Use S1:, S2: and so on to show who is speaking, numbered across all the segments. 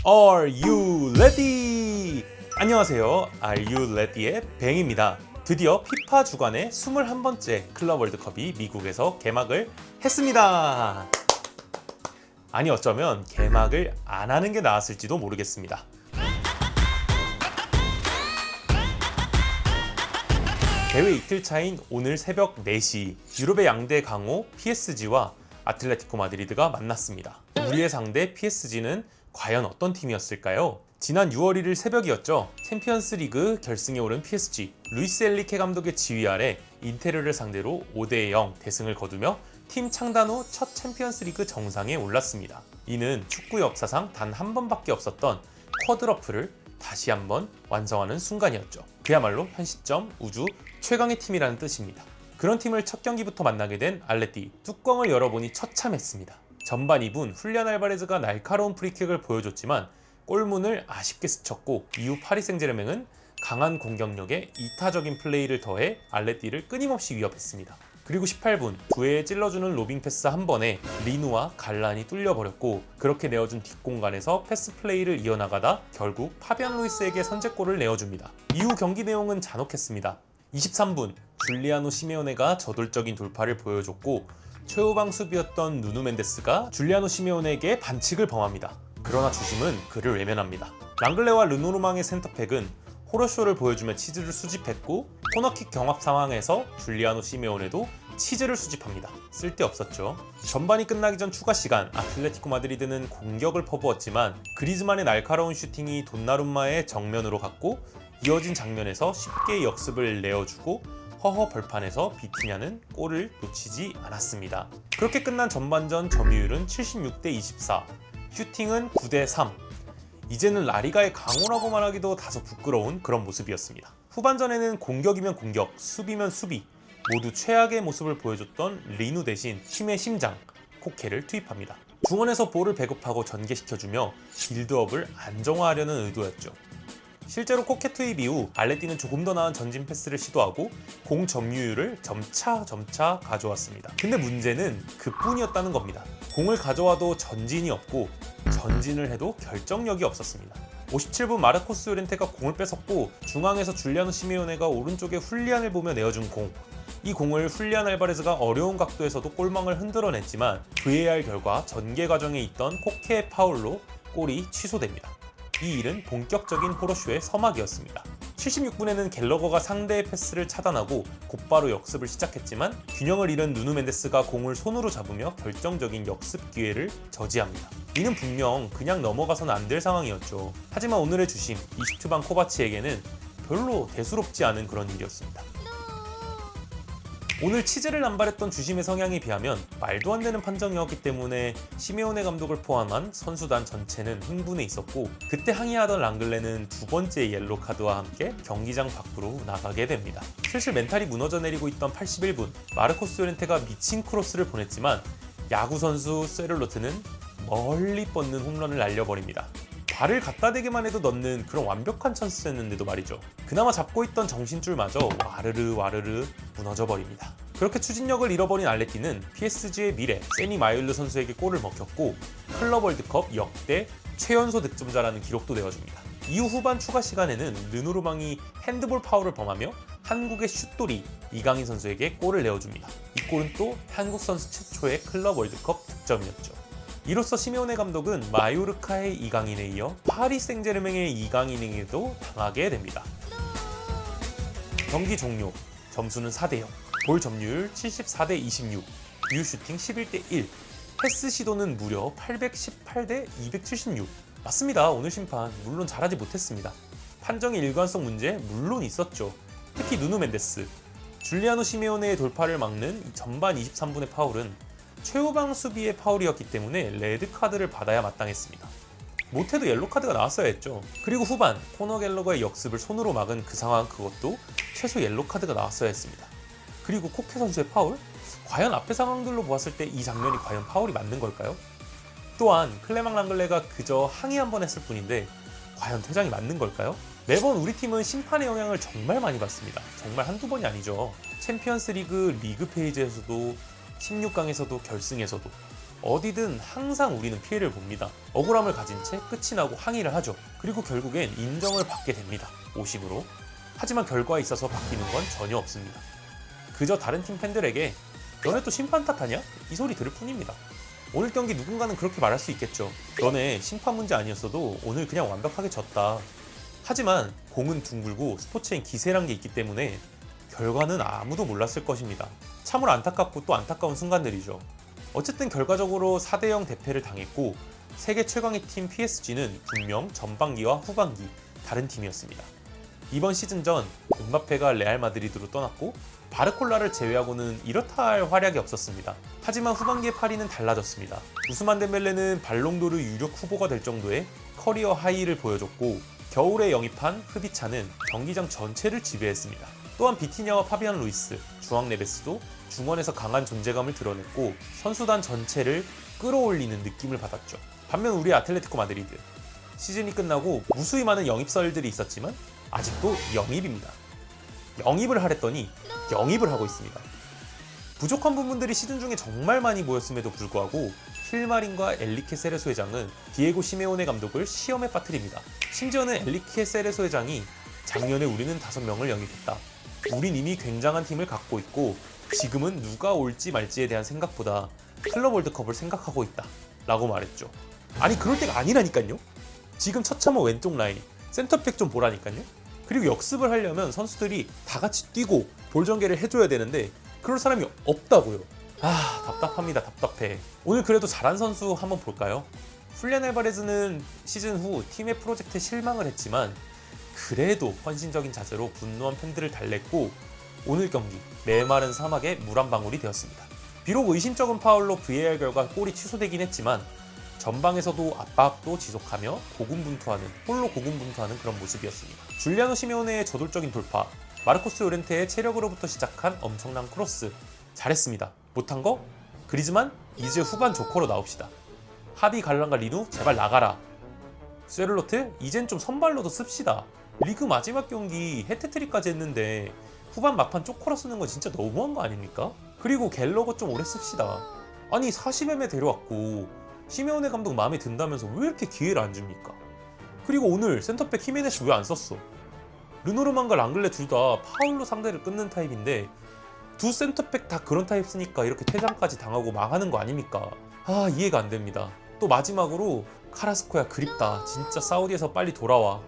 S1: Are you ready? 안녕하세요. Are you ready의 뱅입니다. 드디어 피파 주간의 21번째 클럽 월드컵이 미국에서 개막을 했습니다. 아니 어쩌면 개막을 안 하는 게 나았을지도 모르겠습니다. 대회 이틀 차인 오늘 새벽 4시 유럽의 양대 강호 PSG와 아틀레티코 마드리드가 만났습니다. 우리의 상대 PSG는 과연 어떤 팀이었을까요? 지난 6월 1일 새벽이었죠. 챔피언스 리그 결승에 오른 PSG, 루이스 엔리케 감독의 지휘 아래 인테르를 상대로 5대0 대승을 거두며 팀 창단 후 첫 챔피언스 리그 정상에 올랐습니다. 이는 축구 역사상 단 한 번밖에 없었던 쿼드러플을 다시 한번 완성하는 순간이었죠. 그야말로 현 시점 우주 최강의 팀이라는 뜻입니다. 그런 팀을 첫 경기부터 만나게 된 알레티, 뚜껑을 열어보니 처참했습니다. 전반 2분 훌리안 알바레즈가 날카로운 프리킥을 보여줬지만 골문을 아쉽게 스쳤고 이후 파리 생제르맹은 강한 공격력에 이타적인 플레이를 더해 알레티를 끊임없이 위협했습니다. 그리고 18분 두에에 찔러주는 로빙 패스 한 번에 리누와 갈란이 뚫려버렸고 그렇게 내어준 뒷공간에서 패스 플레이를 이어나가다 결국 파비안 루이스에게 선제골을 내어줍니다. 이후 경기 내용은 잔혹했습니다. 23분 줄리아노 시메오네가 저돌적인 돌파를 보여줬고 최후방 수비였던 누누 멘데스가 줄리아노 시메오네에게 반칙을 범합니다. 그러나 주심은 그를 외면합니다. 랑글레와 르노르망의 센터백은 호러쇼를 보여주며 치즈를 수집했고 코너킥 경합 상황에서 줄리아노 시메오네도 치즈를 수집합니다. 쓸데없었죠. 전반이 끝나기 전 추가 시간 아틀레티코 마드리드는 공격을 퍼부었지만 그리즈만의 날카로운 슈팅이 돈나룸마의 정면으로 갔고 이어진 장면에서 쉽게 역습을 내어주고 허허 벌판에서 비티냐는 골을 놓치지 않았습니다. 그렇게 끝난 전반전 점유율은 76대 24, 슈팅은 9대 3. 이제는 라리가의 강호라고 말하기도 다소 부끄러운 그런 모습이었습니다. 후반전에는 공격이면 공격, 수비면 수비 모두 최악의 모습을 보여줬던 리누 대신 팀의 심장, 코케를 투입합니다. 중원에서 볼을 배급하고 전개시켜주며 빌드업을 안정화하려는 의도였죠. 실제로 코케 투입 이후 알레티는 조금 더 나은 전진 패스를 시도하고 공 점유율을 점차 가져왔습니다. 근데 문제는 그뿐이었다는 겁니다. 공을 가져와도 전진이 없고 전진을 해도 결정력이 없었습니다. 57분 마르코스 요렌테가 공을 뺏었고 중앙에서 줄리아노 시메오네가 오른쪽에 훌리안을 보며 내어준 공. 이 공을 훌리안 알바레즈가 어려운 각도에서도 골망을 흔들어냈지만 VAR 결과 전개 과정에 있던 코케의 파울로 골이 취소됩니다. 이 일은 본격적인 호러쇼의 서막이었습니다. 76분에는 갤러거가 상대의 패스를 차단하고 곧바로 역습을 시작했지만 균형을 잃은 누누 멘데스가 공을 손으로 잡으며 결정적인 역습 기회를 저지합니다. 이는 분명 그냥 넘어가서는 안 될 상황이었죠. 하지만 오늘의 주심 이스트반 코바치에게는 별로 대수롭지 않은 그런 일이었습니다. 오늘 치즈를 남발했던 주심의 성향에 비하면 말도 안 되는 판정이었기 때문에 시메오네 감독을 포함한 선수단 전체는 흥분해 있었고 그때 항의하던 랑글레는 두 번째 옐로 카드와 함께 경기장 밖으로 나가게 됩니다. 슬슬 멘탈이 무너져 내리고 있던 81분 마르코스 요렌테가 미친 크로스를 보냈지만 야구 선수 세를로트는 멀리 뻗는 홈런을 날려버립니다. 발을 갖다 대기만 해도 넣는 그런 완벽한 찬스였는데도 말이죠. 그나마 잡고 있던 정신줄마저 와르르 무너져 버립니다. 그렇게 추진력을 잃어버린 알레티는 PSG의 미래 세니 마일르 선수에게 골을 먹혔고 클럽 월드컵 역대 최연소 득점자라는 기록도 내어줍니다. 이후 후반 추가 시간에는 르노르망이 핸드볼 파울을 범하며 한국의 슛돌이 이강인 선수에게 골을 내어줍니다. 이 골은 또 한국 선수 최초의 클럽 월드컵 득점이었죠. 이로써 시메오네 감독은 마요르카의 이강인에 이어 파리 생제르맹의 이강인에게도 당하게 됩니다. 경기 종료, 점수는 4대0, 볼 점유율 74대 26, 유효 슈팅 11대 1, 패스 시도는 무려 818대 276. 맞습니다. 오늘 심판 물론 잘하지 못했습니다. 판정의 일관성 문제 물론 있었죠. 특히 누누 멘데스, 줄리아노 시메오네의 돌파를 막는 전반 23분의 파울은 최후방 수비의 파울이었기 때문에 레드카드를 받아야 마땅했습니다. 못해도 옐로카드가 나왔어야 했죠. 그리고 후반 코너 갤러거의 역습을 손으로 막은 그 상황 그것도 최소 옐로카드가 나왔어야 했습니다. 그리고 코케 선수의 파울? 과연 앞의 상황들로 보았을 때 이 장면이 과연 파울이 맞는 걸까요? 또한 클레망 랑글레가 그저 항의 한 번 했을 뿐인데 과연 퇴장이 맞는 걸까요? 매번 우리 팀은 심판의 영향을 정말 많이 받습니다. 정말 한두 번이 아니죠. 챔피언스 리그 페이지에서도 16강에서도 결승에서도 어디든 항상 우리는 피해를 봅니다. 억울함을 가진 채 끝이 나고 항의를 하죠. 그리고 결국엔 인정을 받게 됩니다. 오심으로. 하지만 결과에 있어서 바뀌는 건 전혀 없습니다. 그저 다른 팀 팬들에게 너네 또 심판 탓하냐? 이 소리 들을 뿐입니다. 오늘 경기 누군가는 그렇게 말할 수 있겠죠. 너네 심판 문제 아니었어도 오늘 그냥 완벽하게 졌다. 하지만 공은 둥글고 스포츠엔 기세란 게 있기 때문에 결과는 아무도 몰랐을 것입니다. 참으로 안타깝고 또 안타까운 순간들이죠. 어쨌든 결과적으로 4대0 대패를 당했고 세계 최강의 팀 PSG는 분명 전반기와 후반기 다른 팀이었습니다. 이번 시즌 전 음바페가 레알 마드리드로 떠났고 바르콜라를 제외하고는 이렇다 할 활약이 없었습니다. 하지만 후반기의 파리는 달라졌습니다. 우스만 덴벨레는 발롱도르 유력 후보가 될 정도의 커리어 하이를 보여줬고 겨울에 영입한 흐비차는 경기장 전체를 지배했습니다. 또한 비티냐와 파비안 루이스, 주앙 네베스도 중원에서 강한 존재감을 드러냈고 선수단 전체를 끌어올리는 느낌을 받았죠. 반면 우리 아틀레티코 마드리드 시즌이 끝나고 무수히 많은 영입설들이 있었지만 아직도 영입입니다. 영입을 하랬더니 영입을 하고 있습니다. 부족한 부분들이 시즌 중에 정말 많이 보였음에도 불구하고 힐마린과 엘리케 세레소 회장은 디에고 시메오네 감독을 시험에 빠뜨립니다. 심지어는 엘리케 세레소 회장이 작년에 우리는 5명을 영입했다. 우린 이미 굉장한 팀을 갖고 있고 지금은 누가 올지 말지에 대한 생각보다 클럽 월드컵을 생각하고 있다 라고 말했죠. 아니 그럴 때가 아니라니까요. 지금 처참한 왼쪽 라인 센터백 좀 보라니까요. 그리고 역습을 하려면 선수들이 다 같이 뛰고 볼 전개를 해줘야 되는데 그럴 사람이 없다고요. 답답합니다. 답답해. 오늘 그래도 잘한 선수 한번 볼까요? 훌리안 알바레즈는 시즌 후 팀의 프로젝트에 실망을 했지만 그래도 헌신적인 자세로 분노한 팬들을 달랬고 오늘 경기 메마른 사막에 물 한 방울이 되었습니다. 비록 의심쩍은 파울로 VAR 결과 골이 취소되긴 했지만 전방에서도 압박도 지속하며 홀로 고군분투하는 그런 모습이었습니다. 줄리아노 시메오네의 저돌적인 돌파, 마르코스 요렌테의 체력으로부터 시작한 엄청난 크로스 잘했습니다. 못한 거? 그리즈만 이제 후반 조커로 나옵시다. 하비 갈란과 리누 제발 나가라. 쇠를로트 이젠 좀 선발로도 씁시다. 리그 마지막 경기 해트트릭까지 했는데 후반 막판 쪼코라 쓰는 건 진짜 너무한 거 아닙니까? 그리고 갤러거 좀 오래 씁시다. 아니 40M에 데려왔고 시메오네 감독 마음에 든다면서 왜 이렇게 기회를 안 줍니까? 그리고 오늘 센터백 히메네스 왜 안 썼어? 르노르만과 랑글레 둘 다 파울로 상대를 끊는 타입인데 두 센터백 다 그런 타입 쓰니까 이렇게 퇴장까지 당하고 망하는 거 아닙니까? 이해가 안 됩니다. 또 마지막으로 카라스코야 그립다. 진짜 사우디에서 빨리 돌아와.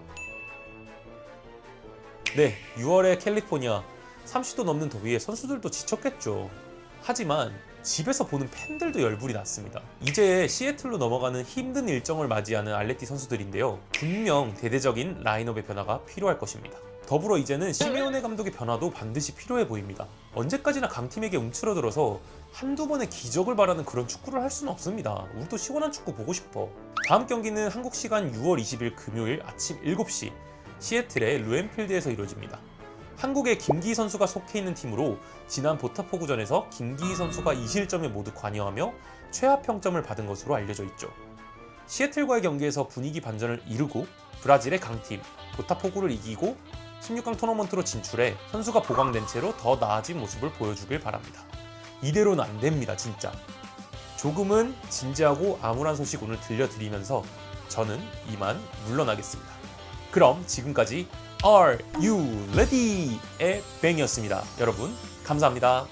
S1: 네, 6월에 캘리포니아 30도 넘는 더위에 선수들도 지쳤겠죠. 하지만 집에서 보는 팬들도 열불이 났습니다. 이제 시애틀로 넘어가는 힘든 일정을 맞이하는 알레티 선수들인데요. 분명 대대적인 라인업의 변화가 필요할 것입니다. 더불어 이제는 시메오네 감독의 변화도 반드시 필요해 보입니다. 언제까지나 강팀에게 움츠러들어서 한두 번의 기적을 바라는 그런 축구를 할 수는 없습니다. 우리도 시원한 축구 보고 싶어. 다음 경기는 한국 시간 6월 20일 금요일 아침 7시 시애틀의 루엠필드에서 이루어집니다. 한국의 김기희 선수가 속해 있는 팀으로 지난 보타포구전에서 김기희 선수가 2실점에 모두 관여하며 최하 평점을 받은 것으로 알려져 있죠. 시애틀과의 경기에서 분위기 반전을 이루고 브라질의 강팀 보타포구를 이기고 16강 토너먼트로 진출해 선수가 보강된 채로 더 나아진 모습을 보여주길 바랍니다. 이대로는 안 됩니다, 진짜. 조금은 진지하고 암울한 소식 오늘 들려드리면서 저는 이만 물러나겠습니다. 그럼 지금까지 Are You Ready?의 뱅이었습니다. 여러분 감사합니다.